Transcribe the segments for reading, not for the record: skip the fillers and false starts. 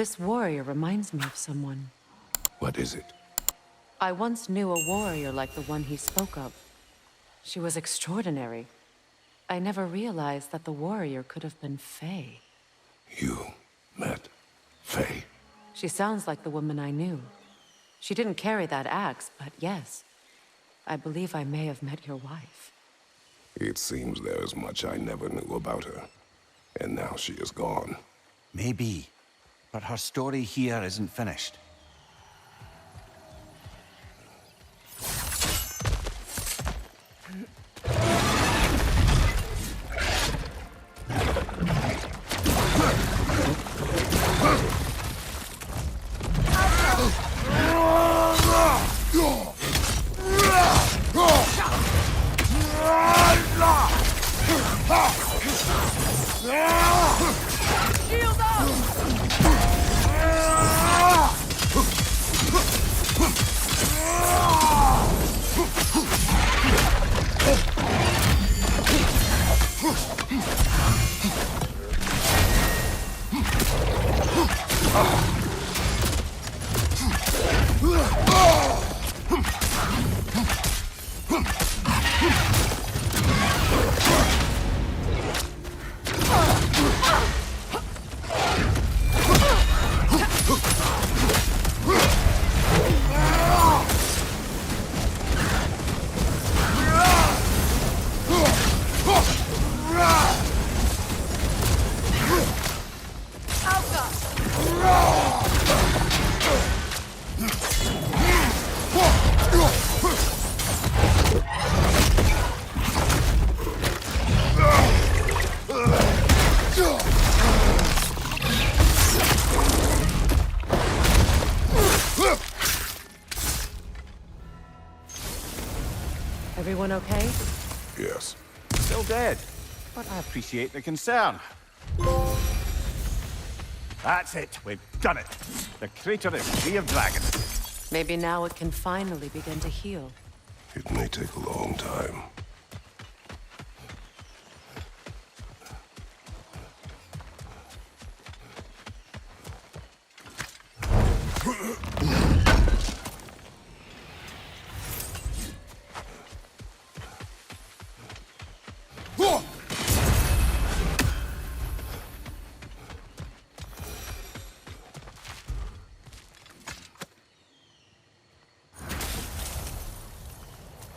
This warrior reminds me of someone. What is it? I once knew a warrior like the one he spoke of. She was extraordinary. I never realized that the warrior could have been Faye. You met Faye? She sounds like the woman I knew. She didn't carry that axe, but yes. I believe I may have met your wife. It seems there is much I never knew about her. And now she is gone. Maybe. But her story here isn't finished. Shield up! Everyone okay? Yes. Still dead. But I appreciate the concern. That's it. We've done it. The crater is free of dragons. Maybe now it can finally begin to heal. It may take a long time.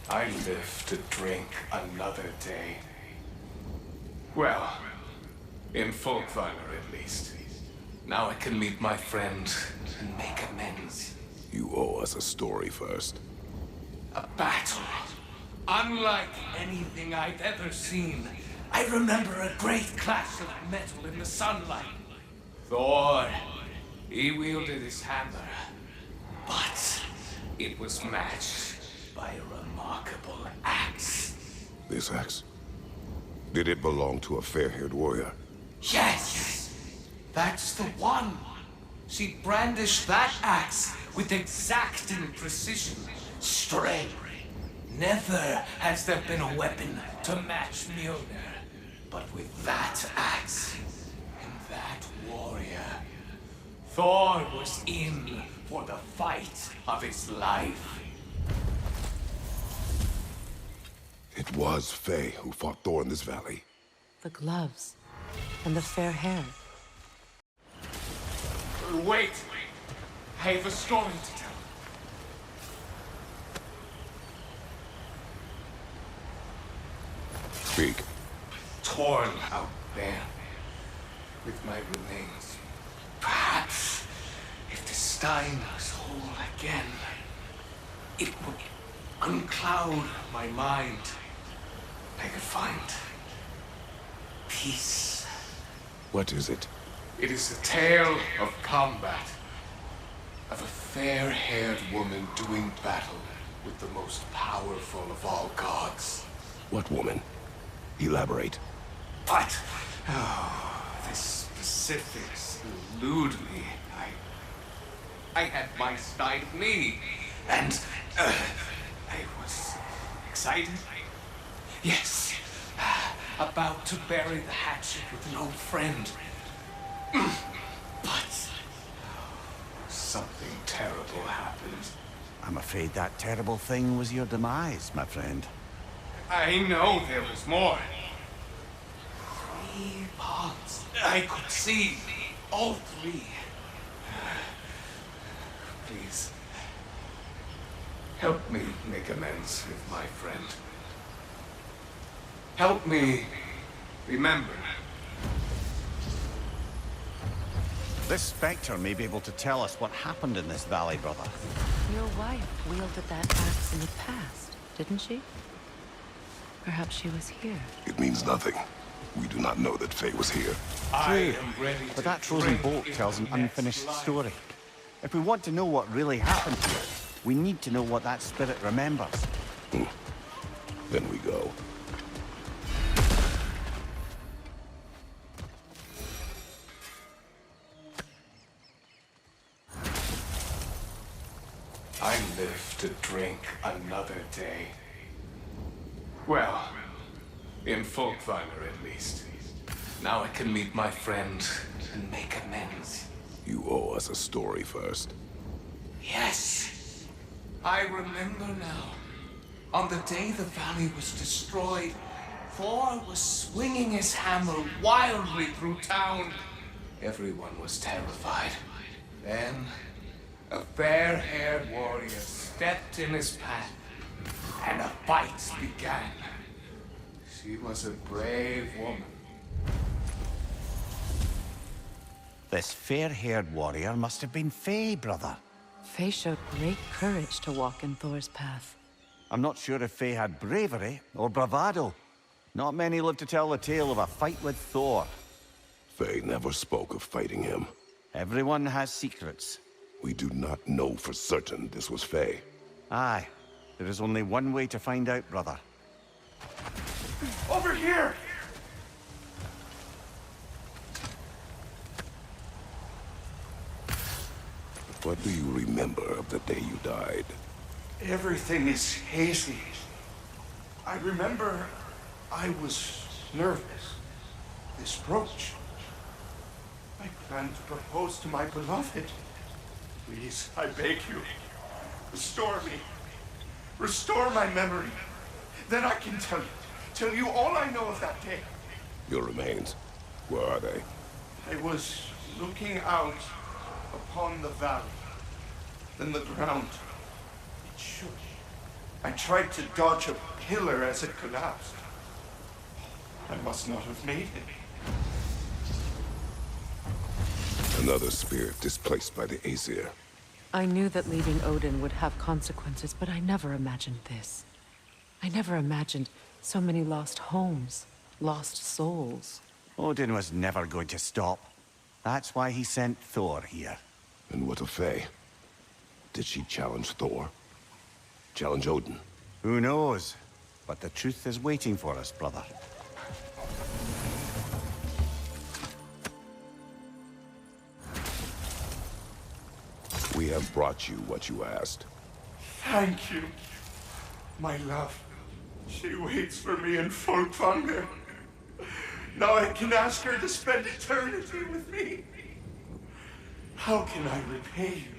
I live to drink another day. Well, in Folkvanger at least. Now I can meet my friend and make amends. You owe us a story first. A battle. Unlike anything I've ever seen. I remember a great clash of metal in the sunlight. Thor, he wielded his hammer. But it was matched by a remarkable axe. This axe? Did it belong to a fair-haired warrior? Yes! That's the one! She brandished that axe with exacting precision. Straight. Never has there been a weapon to match Mjolnir. But with that axe, and that warrior, Thor was in for the fight of his life. It was Faye who fought Thor in this valley. The gloves. And the fair hair. Wait! I have a story to tell. Speak. Torn out there with my remains. Perhaps if the Stein was whole again, it would uncloud my mind. I could find peace. What is it? It is a tale of combat. Of a fair-haired woman doing battle with the most powerful of all gods. What woman? Elaborate. But, the specifics elude me. I had my side of me, and I was excited. Yes, about to bury the hatchet with an old friend. But something terrible happened. I'm afraid that terrible thing was your demise, my friend. I know there was more. 3 ponds. I could see all 3. Please, help me make amends with my friend. Help me remember. This Spectre may be able to tell us what happened in this valley, brother. Your wife wielded that axe in the past, didn't she? Perhaps she was here. It means nothing. We do not know that Faye was here. I am ready But to that frozen drink bolt in tells an the next unfinished life. story. If we want to know what really happened here, we need to know what that spirit remembers. Then we go. I live to drink another day. Well, in Folkvanger at least. Now I can meet my friend and make amends. You owe us a story first. Yes! I remember now. On the day the valley was destroyed, Thor was swinging his hammer wildly through town. Everyone was terrified. Then, a fair-haired warrior stepped in his path, and a fight began. She was a brave woman. This fair-haired warrior must have been Faye, brother. Faye showed great courage to walk in Thor's path. I'm not sure if Faye had bravery or bravado. Not many live to tell the tale of a fight with Thor. Faye never spoke of fighting him. Everyone has secrets. We do not know for certain this was Faye. Aye, there is only one way to find out, brother. Over here! What do you remember of the day you died? Everything is hazy. I remember I was nervous. This brooch. I planned to propose to my beloved. Please, I beg you, restore me. Restore my memory. Then I can tell you all I know of that day. Your remains, where are they? I was looking out upon the valley. Then the ground. It shook. I tried to dodge a pillar as it collapsed. I must not have made it. Another spirit displaced by the Aesir. I knew that leaving Odin would have consequences, but I never imagined this. I never imagined so many lost homes, lost souls. Odin was never going to stop. That's why he sent Thor here. And what of Faye? Did she challenge Thor? Challenge Odin? Who knows? But the truth is waiting for us, brother. We have brought you what you asked. Thank you, my love. She waits for me in Folkvanger. Now I can ask her to spend eternity with me. How can I repay you?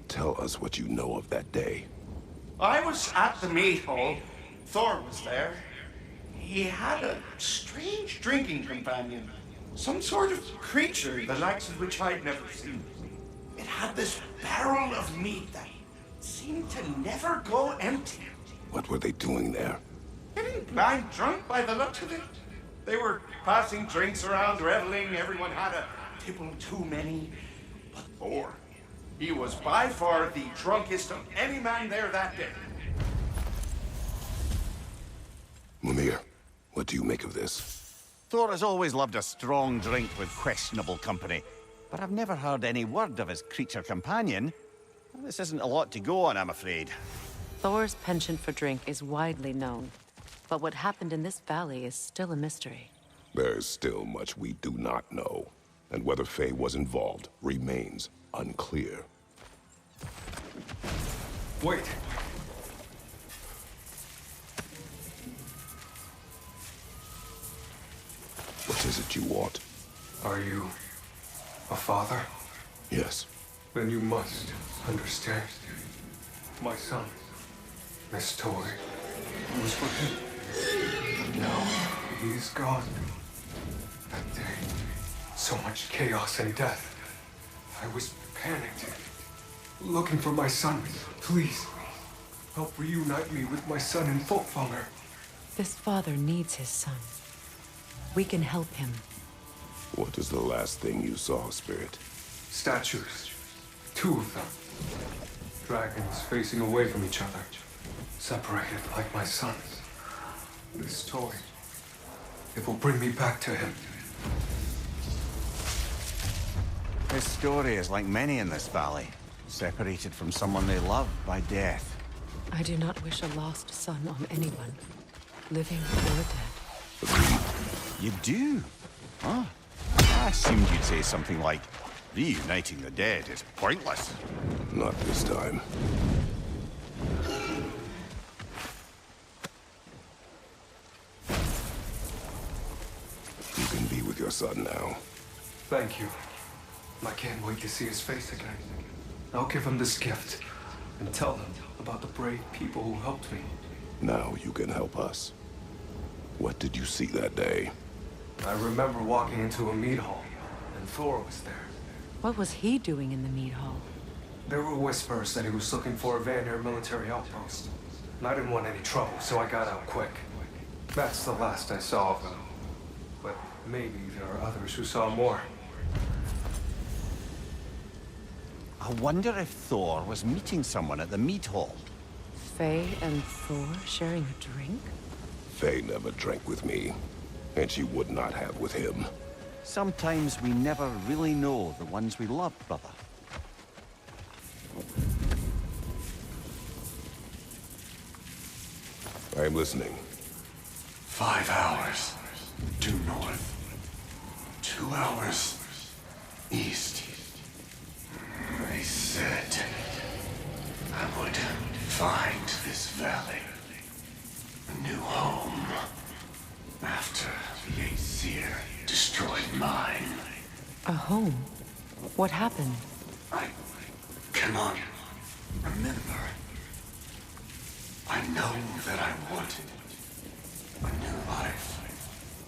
Tell us what you know of that day. I was at the meat hall. Thor was there. He had a strange drinking companion. Some sort of creature, the likes of which I'd never seen. It had this barrel of meat that seemed to never go empty. What were they doing there? Getting blind drunk by the looks of it. They were passing drinks around, reveling. Everyone had a tipple too many. But Thor, he was by far the drunkest of any man there that day. Mimir, what do you make of this? Thor has always loved a strong drink with questionable company, but I've never heard any word of his creature companion. This isn't a lot to go on, I'm afraid. Thor's penchant for drink is widely known, but what happened in this valley is still a mystery. There is still much we do not know, and whether Faye was involved remains unclear. Wait. What is it you want? Are you a father? Yes. Then you must understand. My son, this toy, was for him. Now, he's gone. That day, so much chaos and death. I was panicked, looking for my son. Please, help reunite me with my son in Folkvanger. This father needs his son. We can help him. What is the last thing you saw, Spirit? Statues. 2 of them. Dragons facing away from each other. Separated like my sons. This toy, it will bring me back to him. His story is like many in this valley. Separated from someone they love by death. I do not wish a lost son on anyone, living or dead. You do? Huh? I assumed you'd say something like, reuniting the dead is pointless. Not this time. You can be with your son now. Thank you. I can't wait to see his face again. I'll give him this gift and tell him about the brave people who helped me. Now you can help us. What did you see that day? I remember walking into a mead hall, and Thor was there. What was he doing in the mead hall? There were whispers that he was looking for a Vanir military outpost. And I didn't want any trouble, so I got out quick. That's the last I saw of him. But maybe there are others who saw more. I wonder if Thor was meeting someone at the mead hall. Faye and Thor sharing a drink? Faye never drank with me, and she would not have with him. Sometimes we never really know the ones we love, brother. I am listening. 5 hours due north. 2 hours east. They said I would find this valley a new home after the Aesir destroyed mine. A home? What happened? I cannot remember. I know that I wanted a new life.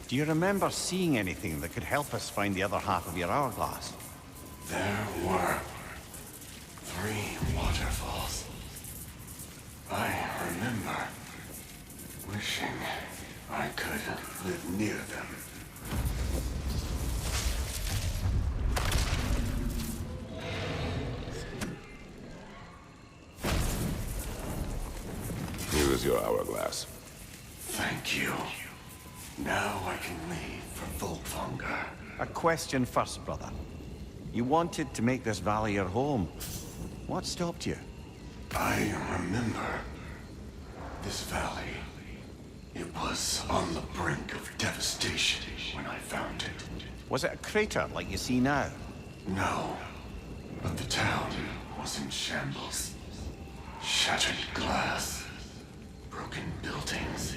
Do you remember seeing anything that could help us find the other half of your hourglass? There were 3 waterfalls. I remember wishing I could live near them. Here is your hourglass. Thank you. Now I can leave for Folkvanger. A question first, brother. You wanted to make this valley your home. What stopped you? I remember this valley. It was on the brink of devastation when I found it. Was it a crater like you see now? No, but the town was in shambles. Shattered glass, broken buildings.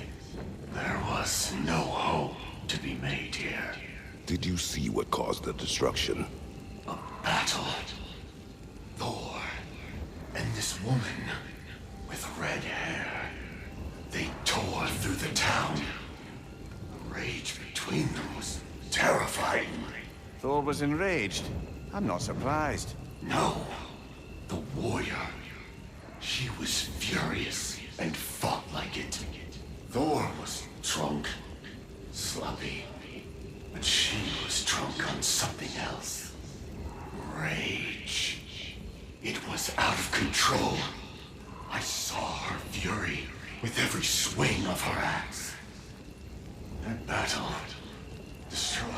There was no hope to be made here. Did you see what caused the destruction? A battle. Thor and this woman with red hair. They tore through the town. The rage between them was terrifying. Thor was enraged. I'm not surprised. No, the warrior. She was furious and fought like it. Thor was drunk, sloppy, but she was drunk on something else. Rage. It was out of control. I saw her fury with every swing of her axe. That battle destroyed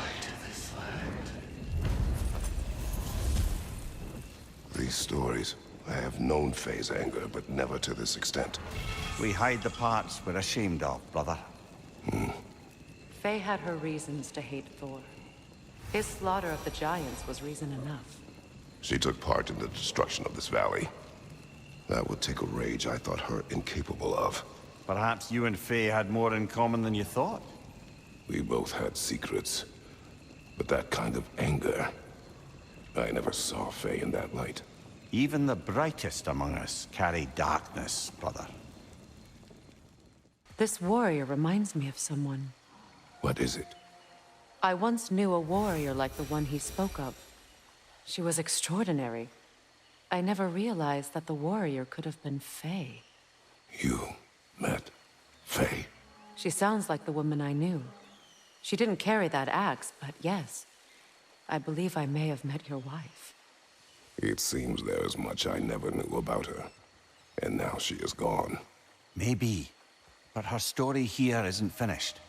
this land. These stories. I have known Faye's anger, but never to this extent. We hide the parts we're ashamed of, brother. Faye had her reasons to hate Thor. His slaughter of the giants was reason enough. She took part in the destruction of this valley. That would take a rage I thought her incapable of. Perhaps you and Faye had more in common than you thought. We both had secrets. But that kind of anger... I never saw Faye in that light. Even the brightest among us carry darkness, brother. This warrior reminds me of someone. What is it? I once knew a warrior like the one he spoke of. She was extraordinary. I never realized that the warrior could have been Faye. You met Faye? She sounds like the woman I knew. She didn't carry that axe, but yes, I believe I may have met your wife. It seems there is much I never knew about her. And now she is gone. Maybe. But her story here isn't finished.